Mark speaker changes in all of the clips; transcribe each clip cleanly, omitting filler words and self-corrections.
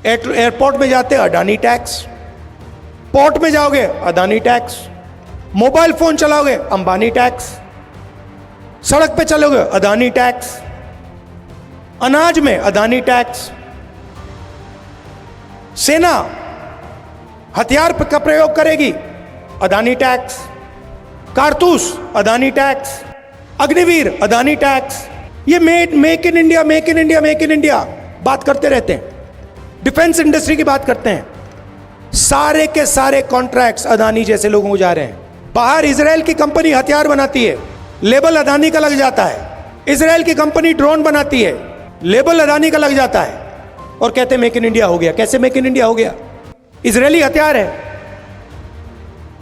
Speaker 1: Airport में जाते Adani tax, port में जाओगे अडानी टैक्स, मोबाइल फोन चलाओगे अंबानी टैक्स, सड़क पे चलोगे अडानी टैक्स, अनाज में अडानी टैक्स, सेना हथियार का प्रयोग करेगी अडानी टैक्स, कारतूस अडानी टैक्स, अग्निवीर अडानी टैक्स। ये make in India, make in India, make in India बात करते रहते हैं, डिफेंस इंडस्ट्री की बात करते हैं। सारे के सारे कॉन्ट्रैक्ट्स अदानी जैसे लोगों को जा रहे हैं। बाहर इजराइल की कंपनी हथियार बनाती है, लेबल अदानी का लग जाता है। इजराइल की कंपनी ड्रोन बनाती है, लेबल अदानी का लग जाता है, और कहते हैं मेक इन इंडिया हो गया। कैसे मेक इन इंडिया हो गया? इजरायली हथियार है,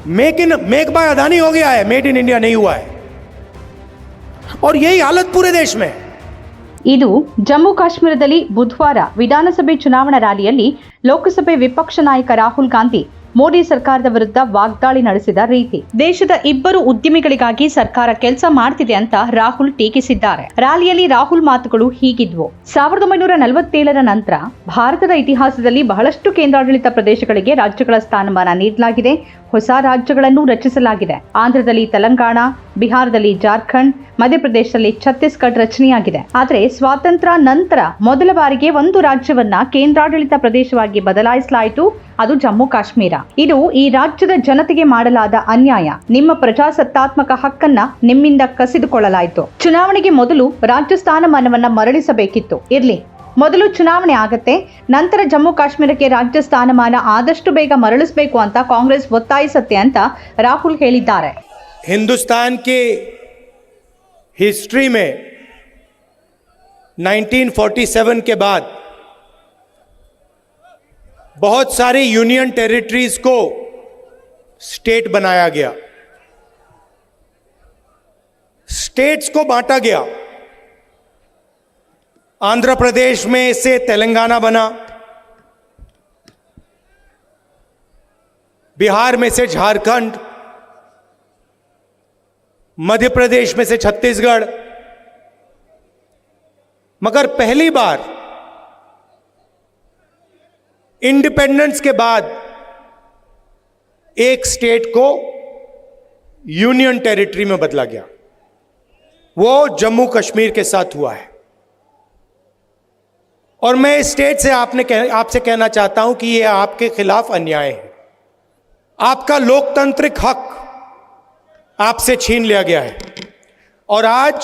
Speaker 1: मेक बाय अदानी हो गया है, मेड इन इंडिया नहीं हुआ है। और यही हालत पूरे देश में है।
Speaker 2: ಇದು ಜಮ್ಮು ಕಾಶ್ಮೀರದಲ್ಲಿ ಬುಧವಾರ ವಿಧಾನಸಭೆ ಚುನಾವಣಾ ರ್ಯಾಲಿಯಲ್ಲಿ ಲೋಕಸಭೆ ವಿಪಕ್ಷ ನಾಯಕ ರಾಹುಲ್ ಗಾಂಧಿ ಮೋದಿ ಸರ್ಕಾರದ ವಿರುದ್ಧ ವಾಗ್ದಾಳಿ ನಡೆಸಿದ ರೀತಿ. ದೇಶದ ಇಬ್ಬರು ಉದ್ಯಮಿಗಳಿಗಾಗಿ ಸರ್ಕಾರ ಕೆಲಸ ಮಾಡ್ತಿದೆ ಅಂತ ರಾಹುಲ್ ಟೀಕಿಸಿದ್ದಾರೆ. ರ್ಯಾಲಿಯಲ್ಲಿ ರಾಹುಲ್ ಮಾತುಗಳು ಹೀಗಿದ್ವು. 1947ರ ನಂತರ ಭಾರತದ ಇತಿಹಾಸದಲ್ಲಿ ಬಹಳಷ್ಟು ಕೇಂದ್ರಾಡಳಿತ ಪ್ರದೇಶಗಳಿಗೆ ರಾಜ್ಯಗಳ ಸ್ಥಾನಮಾನ ನೀಡಲಾಗಿದೆ. ಹೊಸ ರಾಜ್ಯಗಳನ್ನು ರಚಿಸಲಾಗಿದೆ. ಆಂಧ್ರದಲ್ಲಿ ತೆಲಂಗಾಣ, ಬಿಹಾರದಲ್ಲಿ ಜಾರ್ಖಂಡ್, ಮಧ್ಯಪ್ರದೇಶದಲ್ಲಿ ಛತ್ತೀಸ್ಗಢ ರಚನೆಯಾಗಿದೆ. ಆದರೆ ಸ್ವಾತಂತ್ರ್ಯ ನಂತರ ಮೊದಲ ಬಾರಿಗೆ ಒಂದು ರಾಜ್ಯವನ್ನ ಕೇಂದ್ರಾಡಳಿತ ಪ್ರದೇಶವಾಗಿ ಬದಲಾಯಿಸಲಾಯಿತು. ಅದು ಜಮ್ಮು ಕಾಶ್ಮೀರ. ಇದು ಈ ರಾಜ್ಯದ ಜನತೆಗೆ ಮಾಡಲಾದ ಅನ್ಯಾಯ. ನಿಮ್ಮ ಪ್ರಜಾಸತ್ತಾತ್ಮಕ ಹಕ್ಕನ್ನ ನಿಮ್ಮಿಂದ ಕಸಿದುಕೊಳ್ಳಲಾಯಿತು. ಚುನಾವಣೆಗೆ ಮೊದಲು ರಾಜ್ಯ ಸ್ಥಾನಮಾನವನ್ನ ಮರಳಿಸಬೇಕಿತ್ತು. ಇರ್ಲಿ, ಮೊದಲು ಚುನಾವಣೆ ಆಗತ್ತೆ, ನಂತರ ಜಮ್ಮು ಕಾಶ್ಮೀರಕ್ಕೆ ರಾಜ್ಯ ಸ್ಥಾನಮಾನ ಆದಷ್ಟು ಬೇಗ ಮರಳಿಸಬೇಕು ಅಂತ ಕಾಂಗ್ರೆಸ್ ಒತ್ತಾಯಿಸುತ್ತೆ ಅಂತ ರಾಹುಲ್ ಹೇಳಿದ್ದಾರೆ.
Speaker 1: हिंदुस्तान की हिस्ट्री में 1947 के बाद बहुत सारी यूनियन टेरिटरीज को स्टेट बनाया गया, स्टेट्स को बांटा गया। आंध्र प्रदेश में से तेलंगाना बना, बिहार में से झारखंड, मध्य प्रदेश में से छत्तीसगढ़। मगर पहली बार इंडिपेंडेंस के बाद एक स्टेट को यूनियन टेरिटरी में बदला गया। वो जम्मू कश्मीर के साथ हुआ है। और मैं इस स्टेट से आपसे कहना चाहता हूं कि यह आपके खिलाफ अन्याय है। आपका लोकतांत्रिक हक आपसे छीन लिया गया है। और आज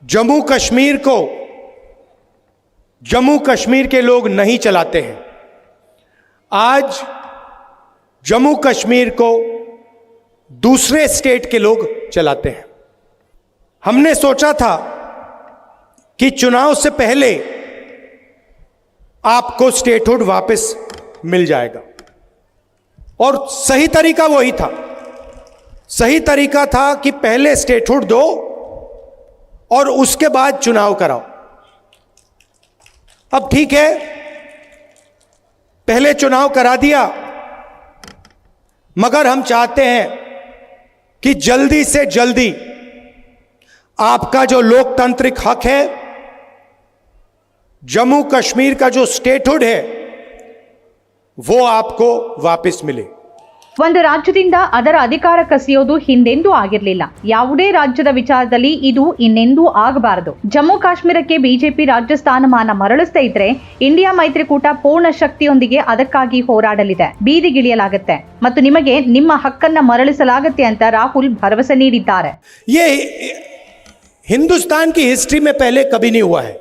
Speaker 1: जम्मू कश्मीर को जम्मू कश्मीर के लोग नहीं चलाते हैं। आज जम्मू कश्मीर को दूसरे स्टेट के लोग चलाते हैं। हमने सोचा था कि चुनाव से पहले आपको स्टेटहुड वापस मिल जाएगा, और सही तरीका वही था। सही तरीका था कि पहले स्टेटहुड दो और उसके बाद चुनाव कराओ। अब ठीक है, पहले चुनाव करा दिया, मगर हम चाहते हैं कि जल्दी से जल्दी आपका जो लोकतांत्रिक हक है, जम्मू कश्मीर का जो स्टेटहुड है, वो आपको वापस मिले।
Speaker 2: ಒಂದು ರಾಜ್ಯದಿಂದ ಅದರ ಅಧಿಕಾರ ಕಸಿಯೋದು ಹಿಂದೆಂದೂ ಆಗಿರಲಿಲ್ಲ. ಯಾವುದೇ ರಾಜ್ಯದ ವಿಚಾರದಲ್ಲಿ ಇದು ಇನ್ನೆಂದೂ ಆಗಬಾರದು. ಜಮ್ಮು ಕಾಶ್ಮೀರಕ್ಕೆ ಬಿಜೆಪಿ ರಾಜ್ಯ ಸ್ಥಾನಮಾನ ಮರಳಿಸದೇ ಇದ್ರೆ ಇಂಡಿಯಾ ಮೈತ್ರಿಕೂಟ ಪೂರ್ಣ ಶಕ್ತಿಯೊಂದಿಗೆ ಅದಕ್ಕಾಗಿ ಹೋರಾಡಲಿದೆ, ಬೀದಿಗಿಳಿಯಲಾಗುತ್ತೆ ಮತ್ತು ನಿಮಗೆ ನಿಮ್ಮ ಹಕ್ಕನ್ನ ಮರಳಿಸಲಾಗುತ್ತೆ ಅಂತ ರಾಹುಲ್ ಭರವಸೆ ನೀಡಿದ್ದಾರೆ.
Speaker 1: ये हिंदुस्तान की हिस्ट्री में पहले कभी नहीं हुआ है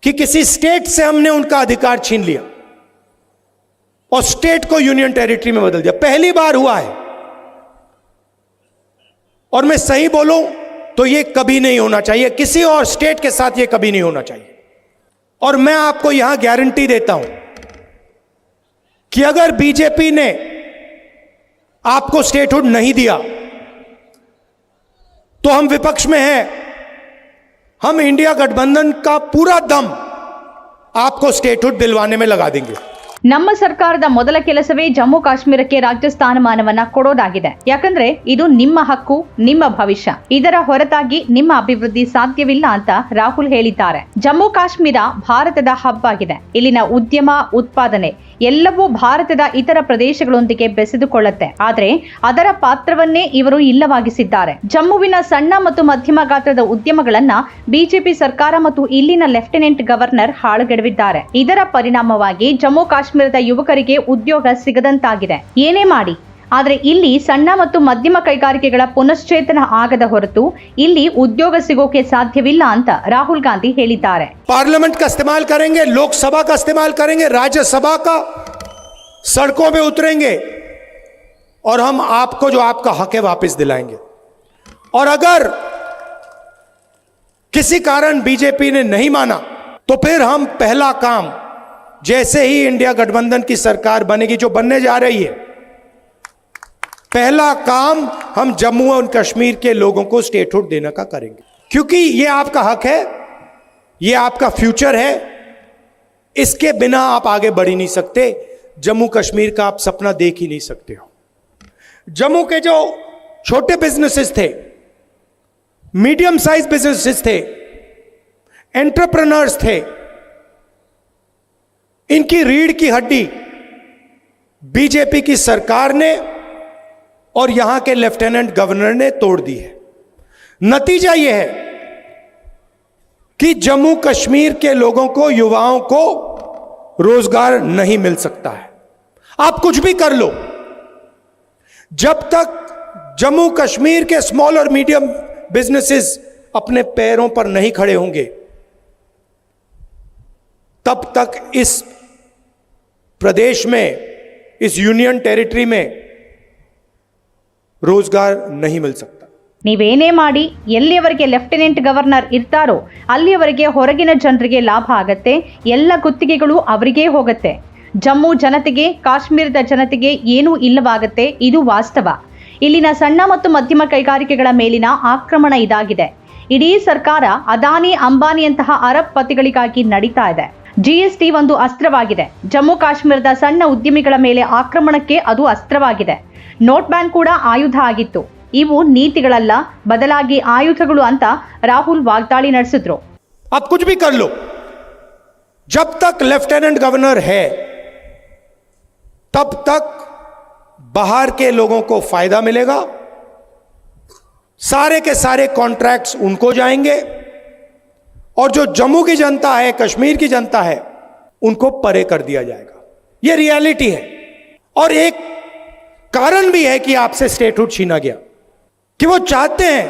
Speaker 1: कि किसी स्टेट से हमने उनका अधिकार छीन लिया और स्टेट को यूनियन टेरिटरी में बदल दिया। पहली बार हुआ है। और मैं सही बोलूं तो यह कभी नहीं होना चाहिए, किसी और स्टेट के साथ यह कभी नहीं होना चाहिए। और मैं आपको यहां गारंटी देता हूं कि अगर बीजेपी ने आपको स्टेटहुड नहीं दिया तो हम विपक्ष में हैं, हम इंडिया गठबंधन का पूरा दम आपको स्टेटहुड दिलवाने में लगा देंगे।
Speaker 2: ನಮ್ಮ ಸರ್ಕಾರದ ಮೊದಲ ಕೆಲಸವೇ ಜಮ್ಮು ಕಾಶ್ಮೀರಕ್ಕೆ ರಾಜ್ಯ ಸ್ಥಾನಮಾನವನ್ನ ಕೊಡೋದಾಗಿದೆ. ಯಾಕಂದ್ರೆ ಇದು ನಿಮ್ಮ ಹಕ್ಕು, ನಿಮ್ಮ ಭವಿಷ್ಯ. ಇದರ ಹೊರತಾಗಿ ನಿಮ್ಮ ಅಭಿವೃದ್ಧಿ ಸಾಧ್ಯವಿಲ್ಲ ಅಂತ ರಾಹುಲ್ ಹೇಳಿದ್ದಾರೆ. ಜಮ್ಮು ಕಾಶ್ಮೀರ ಭಾರತದ ಹಬ್ ಆಗಿದೆ. ಇಲ್ಲಿನ ಉದ್ಯಮ, ಉತ್ಪಾದನೆ ಎಲ್ಲವೂ ಭಾರತದ ಇತರ ಪ್ರದೇಶಗಳೊಂದಿಗೆ ಬೆಸೆದುಕೊಳ್ಳುತ್ತೆ. ಆದ್ರೆ ಅದರ ಪಾತ್ರವನ್ನೇ ಇವರು ಇಲ್ಲವಾಗಿಸಿದ್ದಾರೆ. ಜಮ್ಮುವಿನ ಸಣ್ಣ ಮತ್ತು ಮಧ್ಯಮ ಗಾತ್ರದ ಉದ್ಯಮಗಳನ್ನ ಬಿಜೆಪಿ ಸರ್ಕಾರ ಮತ್ತು ಇಲ್ಲಿನ ಲೆಫ್ಟಿನೆಂಟ್ ಗವರ್ನರ್ ಹಾಳುಗೆಡವಿದ್ದಾರೆ. ಇದರ ಪರಿಣಾಮವಾಗಿ ಜಮ್ಮು ಕಾಶ್ಮೀರದ ಯುವಕರಿಗೆ ಉದ್ಯೋಗ ಸಿಗದಂತಾಗಿದೆ. ಏನೇ ಮಾಡಿ ಆದ್ರೆ ಇಲ್ಲಿ ಸಣ್ಣ ಮತ್ತು ಮಧ್ಯಮ ಕೈಗಾರಿಕೆಗಳ ಪುನಶ್ಚೇತನ ಆಗದ ಹೊರತು ಇಲ್ಲಿ ಉದ್ಯೋಗ ಸಿಗೋಕೆ ಸಾಧ್ಯವಿಲ್ಲ ಅಂತ ರಾಹುಲ್ ಗಾಂಧಿ ಹೇಳಿದ್ದಾರೆ.
Speaker 1: पार्लियामेंट का इस्तेमाल करेंगे, लोकसभा का इस्तेमाल करेंगे, राज्यसभा का, सड़कों में उतरेंगे और हम आपको जो आपका हक है वापस दिलाएंगे. और अगर किसी कारण बीजेपी ने नहीं माना तो फिर हम पहला काम, जैसे ही इंडिया गठबंधन की सरकार बनेगी, जो बनने जा रही है, पहला काम हम जम्मू और कश्मीर के लोगों को स्टेटहुड देने का करेंगे. क्योंकि ये आपका हक है, ये आपका फ्यूचर है. इसके बिना आप आगे बढ़ ही नहीं सकते. जम्मू कश्मीर का आप सपना देख ही नहीं सकते हो. जम्मू के जो छोटे बिजनेसेस थे, मीडियम साइज बिजनेसेस थे, एंटरप्रेन्योर्स थे, इनकी रीढ़ की हड्डी बीजेपी की सरकार ने और यहां के लेफ्टिनेंट गवर्नर ने तोड़ दी है. नतीजा यह है कि जम्मू कश्मीर के लोगों को, युवाओं को रोजगार नहीं मिल सकता है. आप कुछ भी कर लो, जब तक जम्मू कश्मीर के स्मॉल और मीडियम बिजनेसेस अपने पैरों पर नहीं खड़े होंगे, तब तक इस प्रदेश में, इस यूनियन टेरिटरी में रोजगार नहीं मिल सकता.
Speaker 2: ನೀವೇನೇ ಮಾಡಿ ಎಲ್ಲಿಯವರೆಗೆ ಲೆಫ್ಟಿನೆಂಟ್ ಗವರ್ನರ್ ಇರ್ತಾರೋ ಅಲ್ಲಿಯವರೆಗೆ ಹೊರಗಿನ ಜನರಿಗೆ ಲಾಭ ಆಗತ್ತೆ. ಎಲ್ಲ ಗುತ್ತಿಗೆಗಳು ಅವರಿಗೇ ಹೋಗುತ್ತೆ. ಜಮ್ಮು ಜನತೆಗೆ, ಕಾಶ್ಮೀರದ ಜನತೆಗೆ ಏನೂ ಇಲ್ಲವಾಗತ್ತೆ. ಇದು ವಾಸ್ತವ. ಇಲ್ಲಿನ ಸಣ್ಣ ಮತ್ತು ಮಧ್ಯಮ ಕೈಗಾರಿಕೆಗಳ ಮೇಲಿನ ಆಕ್ರಮಣ ಇದಾಗಿದೆ. ಇಡೀ ಸರ್ಕಾರ ಅದಾನಿ, ಅಂಬಾನಿಯಂತಹ ಅರಬ್ ಪತಿಗಳಿಗಾಗಿ ನಡೀತಾ ಇದೆ. ಜಿಎಸ್ಟಿ ಒಂದು ಅಸ್ತ್ರವಾಗಿದೆ. ಜಮ್ಮು ಕಾಶ್ಮೀರದ ಸಣ್ಣ ಉದ್ಯಮಿಗಳ ಮೇಲೆ ಆಕ್ರಮಣಕ್ಕೆ ಅದು ಅಸ್ತ್ರವಾಗಿದೆ. ನೋಟ್ ಬ್ಯಾನ್ ಕೂಡ ಆಯುಧ ಆಗಿತ್ತು. ಇವು ನೀತಿಗಳಲ್ಲ, ಬದಲಾಗಿ ಆಯುಧಗಳು ಅಂತ ರಾಹುಲ್ ವಾಗ್ದಾಳಿ ನಡೆಸಿದ್ರು.
Speaker 1: आप कुछ भी कर लो, जब तक लेफ्टिनेंट गवर्नर है तब तक बाहर के लोगों को फायदा मिलेगा. सारे के सारे कॉन्ट्रैक्ट्स उनको जाएंगे और जो जम्मू की जनता है, कश्मीर की जनता है, उनको परे कर दिया जाएगा. यह रियलिटी है. और एक कारण भी है कि आपसे स्टेटहुड छीना गया, कि वो चाहते हैं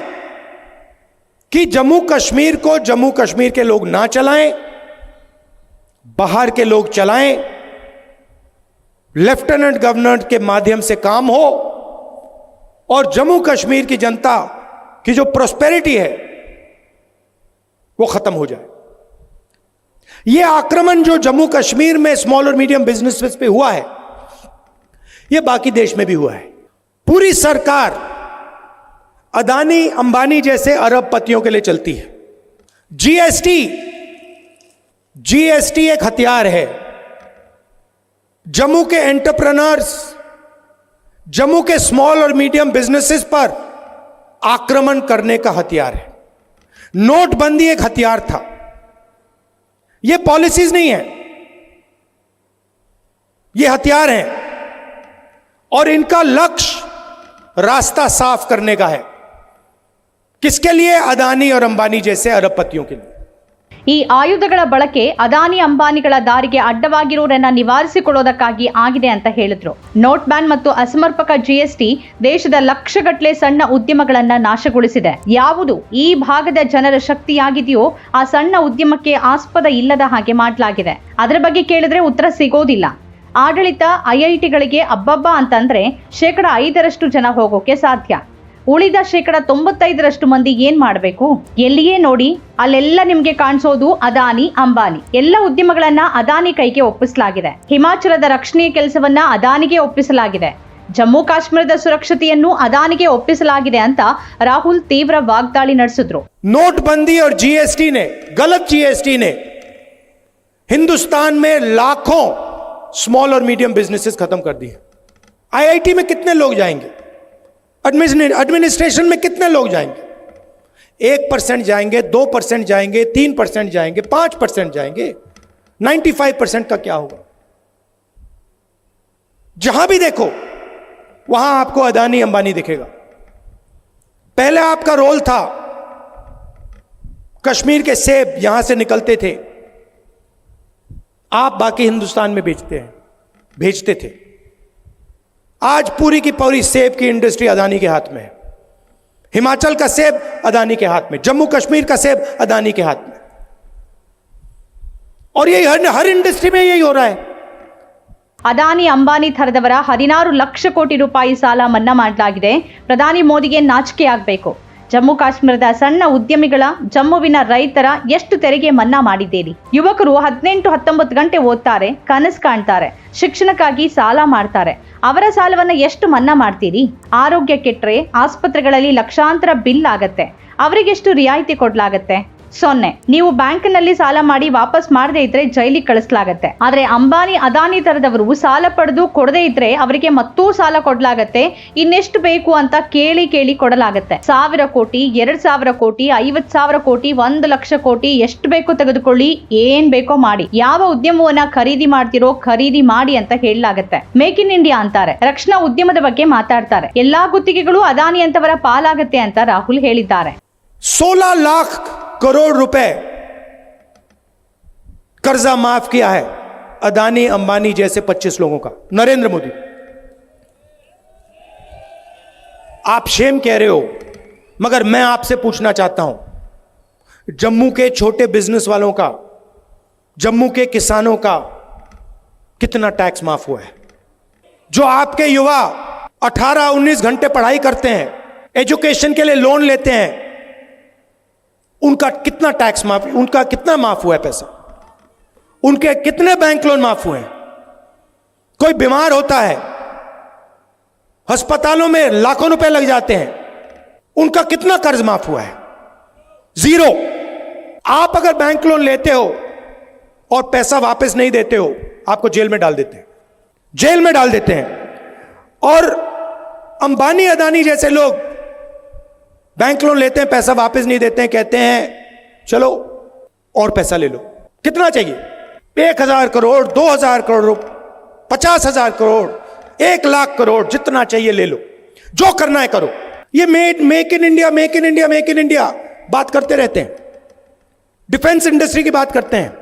Speaker 1: कि जम्मू कश्मीर को जम्मू कश्मीर के लोग ना चलाएं, बाहर के लोग चलाएं. लेफ्टिनेंट गवर्नर के माध्यम से काम हो और जम्मू कश्मीर की जनता की जो प्रॉस्पेरिटी है वो खत्म हो जाए. ये आक्रमण जो जम्मू कश्मीर में स्मॉल और मीडियम बिजनेसेस पे हुआ है, ये बाकी देश में भी हुआ है. पूरी सरकार अदानी, अंबानी जैसे अरबपतियों के लिए चलती है. जीएसटी एक हथियार है. जम्मू के एंटरप्रेन्योर्स, जम्मू के स्मॉल और मीडियम बिजनेसेस पर आक्रमण करने का हथियार है. नोटबंदी एक हथियार था. यह पॉलिसीज नहीं है, ये हथियार हैं और इनका लक्ष्य रास्ता साफ करने का है. किसके लिए? अदानी और अंबानी जैसे अरबपतियों के लिए.
Speaker 2: ಈ ಆಯುಧಗಳ ಬಳಕೆ ಅದಾನಿ, ಅಂಬಾನಿಗಳ ದಾರಿಗೆ ಅಡ್ಡವಾಗಿರುವುದನ್ನ ನಿವಾರಿಸಿಕೊಳ್ಳೋದಕ್ಕಾಗಿ ಆಗಿದೆ ಅಂತ ಹೇಳಿದ್ರು. ನೋಟ್ ಬ್ಯಾನ್ ಮತ್ತು ಅಸಮರ್ಪಕ ಜಿಎಸ್ಟಿ ದೇಶದ ಲಕ್ಷಗಟ್ಟಲೆ ಸಣ್ಣ ಉದ್ಯಮಗಳನ್ನ ನಾಶಗೊಳಿಸಿದೆ. ಯಾವುದು ಈ ಭಾಗದ ಜನರ ಶಕ್ತಿಯಾಗಿದೆಯೋ ಆ ಸಣ್ಣ ಉದ್ಯಮಕ್ಕೆ ಆಸ್ಪದ ಇಲ್ಲದ ಹಾಗೆ ಮಾಡಲಾಗಿದೆ. ಅದರ ಬಗ್ಗೆ ಕೇಳಿದ್ರೆ ಉತ್ತರ ಸಿಗೋದಿಲ್ಲ. ಆಡಳಿತ ಐಐಟಿಗಳಿಗೆ ಅಬ್ಬಬ್ಬ ಅಂತಂದ್ರೆ 5% ಜನ ಹೋಗೋಕೆ ಸಾಧ್ಯ. ಉಳಿದ 95% ಮಂದಿ ಏನ್ ಮಾಡಬೇಕು? ಎಲ್ಲಿಯೇ ನೋಡಿ ಅಲ್ಲೆಲ್ಲ ನಿಮ್ಗೆ ಕಾಣಿಸೋದು ಅದಾನಿ, ಅಂಬಾನಿ. ಎಲ್ಲ ಉದ್ಯಮಗಳನ್ನ ಅದಾನಿ ಕೈಗೆ ಒಪ್ಪಿಸಲಾಗಿದೆ. ಹಿಮಾಚಲದ ರಕ್ಷಣೆಯ ಕೆಲಸವನ್ನ ಅದಾನಿಗೆ ಒಪ್ಪಿಸಲಾಗಿದೆ. ಜಮ್ಮು ಕಾಶ್ಮೀರದ ಸುರಕ್ಷತೆಯನ್ನು ಅದಾನಿಗೆ ಒಪ್ಪಿಸಲಾಗಿದೆ ಅಂತ ರಾಹುಲ್ ತೀವ್ರ ವಾಗ್ದಾಳಿ ನಡೆಸಿದ್ರು.
Speaker 1: नोटबंदी और जीएसटी ने, गलत जीएसटी ने हिंदुस्तान में लाखों स्मॉल और मीडियम बिजनेसेस खत्म कर दिए। आईआईटी में कितने लोग जाएंगे? एडमिनिस्ट्रेशन में कितने लोग जाएंगे? 1% जाएंगे, 2% जाएंगे, 3% जाएंगे, 5% जाएंगे। 95% का क्या होगा? जहां भी देखो वहां आपको अदानी अंबानी दिखेगा। पहले आपका रोल था, कश्मीर के सेब यहां से निकलते थे, आप बाकी हिंदुस्तान में भेजते थे। आज पूरी की पूरी सेब की इंडस्ट्री अदानी के हाथ में है। हिमाचल का सेब अदानी के हाथ में, जम्मू कश्मीर का सेब अदानी के हाथ में। और यही हर इंडस्ट्री में यही हो रहा है।
Speaker 2: ಅದಾನಿ ಅಂಬಾನಿ ಥರದವರ 16 ಲಕ್ಷ ಕೋಟಿ ರೂಪಾಯಿ ಸಾಲ ಮನ್ನಾ ಮಾಡಲಾಗಿದೆ. ಪ್ರಧಾನಿ ಮೋದಿಗೆ ನಾಚಿಕೆ ಆಗಬೇಕು. ಜಮ್ಮು ಕಾಶ್ಮೀರದ ಸಣ್ಣ ಉದ್ಯಮಿಗಳ, ಜಮ್ಮುವಿನ ರೈತರ ಎಷ್ಟು ತೆರಿಗೆ ಮನ್ನಾ ಮಾಡಿದ್ದೀರಿ? ಯುವಕರು 18-19 ಗಂಟೆ ಓದ್ತಾರೆ, ಕನಸು ಕಾಣ್ತಾರೆ, ಶಿಕ್ಷಣಕ್ಕಾಗಿ ಸಾಲ ಮಾಡ್ತಾರೆ. ಅವರ ಸಾಲವನ್ನ ಎಷ್ಟು ಮನ್ನಾ ಮಾಡ್ತೀರಿ? ಆರೋಗ್ಯ ಕೆಟ್ಟರೆ ಆಸ್ಪತ್ರೆಗಳಲ್ಲಿ ಲಕ್ಷಾಂತರ ಬಿಲ್ ಆಗತ್ತೆ. ಅವರಿಗೆಷ್ಟು ರಿಯಾಯಿತಿ ಕೊಡ್ಲಾಗತ್ತೆ? 0. ನೀವು ಬ್ಯಾಂಕ್ನಲ್ಲಿ ಸಾಲ ಮಾಡಿ ವಾಪಸ್ ಮಾಡದೇ ಇದ್ರೆ ಜೈಲಿಗೆ ಕಳಿಸಲಾಗತ್ತೆ. ಆದ್ರೆ ಅಂಬಾನಿ ಅದಾನಿ ತರದವರು ಸಾಲ ಪಡೆದು ಕೊಡದೇ ಇದ್ರೆ ಅವರಿಗೆ ಮತ್ತೂ ಸಾಲ ಕೊಡ್ಲಾಗತ್ತೆ. ಇನ್ನೆಷ್ಟು ಬೇಕು ಅಂತ ಕೇಳಿ ಕೊಡಲಾಗತ್ತೆ. 1000 ಕೋಟಿ, 2000 ಕೋಟಿ, 50,000 ಕೋಟಿ, 1 ಲಕ್ಷ ಕೋಟಿ, ಎಷ್ಟು ಬೇಕು ತೆಗೆದುಕೊಳ್ಳಿ, ಏನ್ ಬೇಕೋ ಮಾಡಿ. ಯಾವ ಉದ್ಯಮವನ್ನ ಖರೀದಿ ಮಾಡ್ತಿರೋ ಖರೀದಿ ಮಾಡಿ ಅಂತ ಹೇಳಲಾಗತ್ತೆ. ಮೇಕ್ ಇನ್ ಇಂಡಿಯಾ ಅಂತಾರೆ, ರಕ್ಷಣಾ ಉದ್ಯಮದ ಬಗ್ಗೆ ಮಾತಾಡ್ತಾರೆ. ಎಲ್ಲಾ ಗುತ್ತಿಗೆಗಳು ಅದಾನಿ ಅಂತವರ ಪಾಲಾಗತ್ತೆ ಅಂತ ರಾಹುಲ್ ಹೇಳಿದ್ದಾರೆ.
Speaker 1: 16 लाख करोड़ रुपए कर्जा माफ किया है अदानी अंबानी जैसे 25 लोगों का, नरेंद्र मोदी। आप शेम कह रहे हो, मगर मैं आपसे पूछना चाहता हूं, जम्मू के छोटे बिजनेस वालों का, जम्मू के किसानों का कितना टैक्स माफ हुआ है? जो आपके युवा 18-19 घंटे पढ़ाई करते हैं, एजुकेशन के लिए लोन लेते हैं, उनका कितना टैक्स माफ, उनका कितना माफ हुआ है पैसा? उनके कितने बैंक लोन माफ हुए हैं? कोई बीमार होता है, अस्पतालों में लाखों रुपए लग जाते हैं, उनका कितना कर्ज माफ हुआ है? 0। आप अगर बैंक लोन लेते हो और पैसा वापस नहीं देते हो, आपको जेल में डाल देते हैं, जेल में डाल देते हैं। और अंबानी अदानी जैसे लोग बैंक लोन लेते हैं, पैसा वापस नहीं देते हैं, कहते हैं चलो और पैसा ले लो। कितना चाहिए? 1000 करोड़, 2000 करोड़, 50,000 करोड़, 1 लाख करोड़, जितना चाहिए ले लो, जो करना है करो। ये make in India, make in India, make in India बात करते रहते हैं, डिफेंस इंडस्ट्री की बात करते हैं।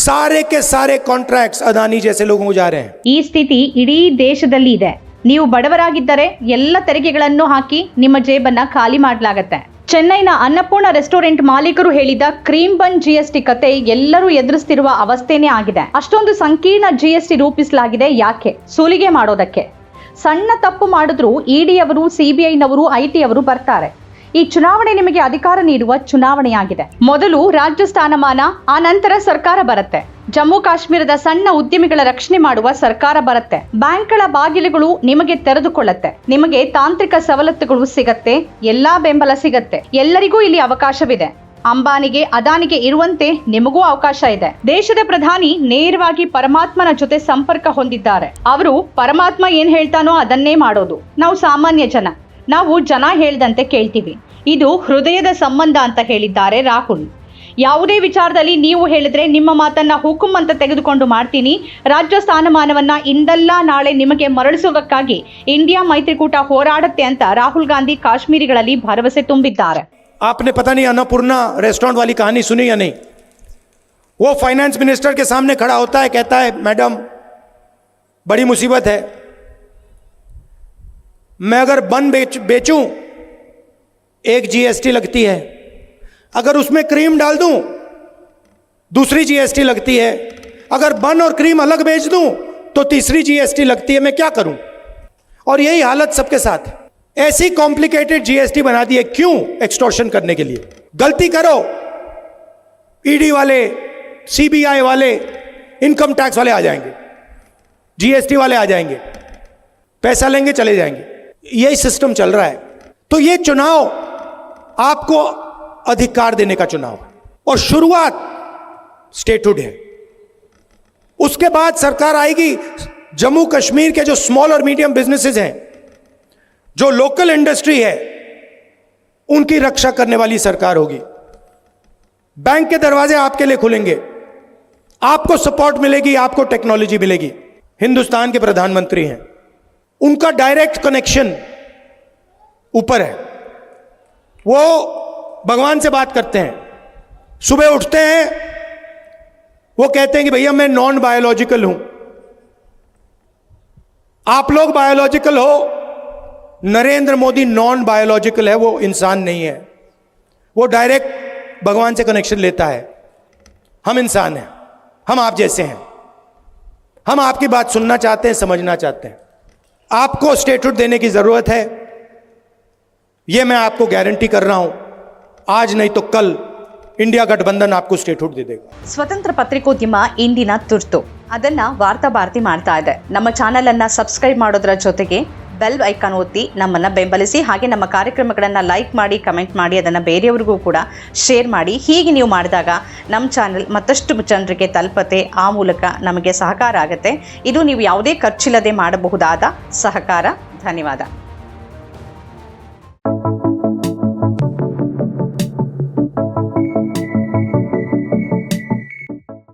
Speaker 1: सारे के सारे कॉन्ट्रैक्ट्स अदानी जैसे लोगों को जा रहे हैं।
Speaker 2: ಈ ಸ್ಥಿತಿ ಇಡೀ ದೇಶದಲ್ಲಿ ಇದೆ. ನೀವು ಬಡವರಾಗಿದ್ದರೆ ಎಲ್ಲ ತೆರಿಗೆಗಳನ್ನು ಹಾಕಿ ನಿಮ್ಮ ಜೇಬನ್ನ ಖಾಲಿ ಮಾಡಲಾಗತ್ತೆ. ಚೆನ್ನೈನ ಅನ್ನಪೂರ್ಣ ರೆಸ್ಟೋರೆಂಟ್ ಮಾಲೀಕರು ಹೇಳಿದ ಕ್ರೀಮ್ ಬನ್ ಜಿಎಸ್ಟಿ ಕತೆ ಎಲ್ಲರೂ ಎದುರಿಸ್ತಿರುವ ಅವಸ್ಥೆನೇ ಆಗಿದೆ. ಅಷ್ಟೊಂದು ಸಂಕೀರ್ಣ ಜಿಎಸ್ಟಿ ರೂಪಿಸಲಾಗಿದೆ ಯಾಕೆ? ಸುಲಿಗೆ ಮಾಡೋದಕ್ಕೆ. ಸಣ್ಣ ತಪ್ಪು ಮಾಡಿದ್ರೂ ಇಡಿ ಅವರು, ಸಿಬಿಐನವರು, ಐಟಿ ಅವರು ಬರ್ತಾರೆ. ಈ ಚುನಾವಣೆ ನಿಮಗೆ ಅಧಿಕಾರ ನೀಡುವ ಚುನಾವಣೆಯಾಗಿದೆ. ಮೊದಲು ರಾಜ್ಯ ಸ್ಥಾನಮಾನ, ಆ ನಂತರ ಸರ್ಕಾರ ಬರುತ್ತೆ. ಜಮ್ಮು ಕಾಶ್ಮೀರದ ಸಣ್ಣ ಉದ್ಯಮಿಗಳ ರಕ್ಷಣೆ ಮಾಡುವ ಸರ್ಕಾರ ಬರುತ್ತೆ. ಬ್ಯಾಂಕ್ಗಳ ಬಾಗಿಲುಗಳು ನಿಮಗೆ ತೆರೆದುಕೊಳ್ಳುತ್ತೆ. ನಿಮಗೆ ತಾಂತ್ರಿಕ ಸವಲತ್ತುಗಳು ಸಿಗತ್ತೆ, ಎಲ್ಲಾ ಬೆಂಬಲ ಸಿಗತ್ತೆ. ಎಲ್ಲರಿಗೂ ಇಲ್ಲಿ ಅವಕಾಶವಿದೆ. ಅಂಬಾನಿಗೆ, ಅದಾನಿಗೆ ಇರುವಂತೆ ನಿಮಗೂ ಅವಕಾಶ ಇದೆ. ದೇಶದ ಪ್ರಧಾನಿ ನೇರವಾಗಿ ಪರಮಾತ್ಮನ ಜೊತೆ ಸಂಪರ್ಕ ಹೊಂದಿದ್ದಾರೆ. ಅವರು ಪರಮಾತ್ಮ ಏನ್ ಹೇಳ್ತಾನೋ ಅದನ್ನೇ ಮಾಡೋದು. ನಾವು ಸಾಮಾನ್ಯ ಜನ, ನಾವು ಜನ ಹೇಳ್ದಂತೆ ಕೇಳ್ತೀವಿ. ಇದು ಹೃದಯದ ಸಂಬಂಧ ಅಂತ ಹೇಳಿದ್ದಾರೆ ರಾಹುಲ್. ಯಾವುದೇ ವಿಚಾರದಲ್ಲಿ ನೀವು ಹೇಳಿದ್ರೆ ನಿಮ್ಮ ಮಾತನ್ನ ಹುಕುಂ ಅಂತ ತೆಗೆದುಕೊಂಡು ಮಾಡ್ತೀನಿ. ರಾಜ್ಯ ಸ್ಥಾನಮಾನವನ್ನ ಇಂದಲ್ಲ ನಾಳೆ ನಿಮಗೆ ಮರಳಿಸುವುದಕ್ಕಾಗಿ ಇಂಡಿಯಾ ಮೈತ್ರಿಕೂಟ ಹೋರಾಡುತ್ತೆ ಅಂತ ರಾಹುಲ್ ಗಾಂಧಿ ಕಾಶ್ಮೀರಿಗಳಲ್ಲಿ ಭರವಸೆ ತುಂಬಿದ್ದಾರೆ.
Speaker 1: आपने पता नहीं अन्नपूर्णा रेस्टोरेंट वाली कहानी सुनी या नहीं? वो फाइनेंस मिनिस्टर के सामने खड़ा होता है, कहता है मैडम बड़ी मुसीबत है, मैं अगर बन बेचूं 1 जीएसटी लगती है, अगर उसमें क्रीम डाल दूं दूसरी जीएसटी लगती है, अगर बन और क्रीम अलग बेच दूं तो तीसरी जीएसटी लगती है, मैं क्या करूं? और यही हालत सबके साथ है। ऐसी कॉम्प्लिकेटेड जीएसटी बना दी है, क्यों? एक्सटॉर्शन करने के लिए। गलती करो, ईडी वाले, सीबीआई वाले, इनकम टैक्स वाले आ जाएंगे, जीएसटी वाले आ जाएंगे, पैसा लेंगे चले जाएंगे। यही सिस्टम चल रहा है। तो ये चुनाव आपको अधिकार देने का चुनाव है और शुरुआत स्टेटहुड है। उसके बाद सरकार आएगी, जम्मू कश्मीर के जो स्मॉल और मीडियम बिजनेसेस हैं, जो लोकल इंडस्ट्री है, उनकी रक्षा करने वाली सरकार होगी। बैंक के दरवाजे आपके लिए खुलेंगे, आपको सपोर्ट मिलेगी, आपको टेक्नोलॉजी मिलेगी। हिंदुस्तान के प्रधानमंत्री हैं, उनका डायरेक्ट कनेक्शन ऊपर है। वो भगवान से बात करते हैं, सुबह उठते हैं, वो कहते हैं कि भैया मैं नॉन बायोलॉजिकल हूं, आप लोग बायोलॉजिकल हो, नरेंद्र मोदी नॉन बायोलॉजिकल है, वो इंसान नहीं है, वो डायरेक्ट भगवान से कनेक्शन लेता है। हम इंसान हैं, हम आप जैसे हैं, हम आपकी बात सुनना चाहते हैं, समझना चाहते हैं। आपको स्टेटहुड देने की जरूरत है, यह मैं आपको गारंटी कर रहा हूं। आज नहीं तो कल ಇಂಡಿಯಾ ಗಠಬಂಧನ್ आपको ಸ್ಟೇಟ್ಹುಡ್ दे देगा।
Speaker 2: ಸ್ವತಂತ್ರ ಪತ್ರಿಕೋದ್ಯಮ ಇಂದಿನ ತುರ್ತು, ಅದನ್ನ ವಾರ್ತಾ ಭಾರತಿ ಮಾಡ್ತಾ ಇದೆ. ನಮ್ಮ ಚಾನೆಲ್ ಅನ್ನ ಸಬ್ಸ್ಕ್ರೈಬ್ ಮಾಡೋದ್ರ ಜೊತೆಗೆ ಬೆಲ್ ಐಕಾನ್ ಒತ್ತಿ ನಮ್ಮನ್ನ ಬೆಂಬಲಿಸಿ. ಹಾಗೆ ನಮ್ಮ ಕಾರ್ಯಕ್ರಮಗಳನ್ನು ಲೈಕ್ ಮಾಡಿ, ಕಮೆಂಟ್ ಮಾಡಿ, ಅದನ್ನು ಬೇರೆಯವರಿಗೂ ಕೂಡ ಶೇರ್ ಮಾಡಿ. ಹೀಗೆ ನೀವು ಮಾಡಿದಾಗ ನಮ್ಮ ಚಾನೆಲ್ ಮತ್ತಷ್ಟು ಜನರಿಗೆ ತಲುಪತ್ತೆ, ಆ ಮೂಲಕ ನಮಗೆ ಸಹಕಾರ ಆಗುತ್ತೆ. ಇದು ನೀವು ಯಾವುದೇ ಖರ್ಚಿಲ್ಲದೆ ಮಾಡಬಹುದಾದ ಸಹಕಾರ. ಧನ್ಯವಾದ.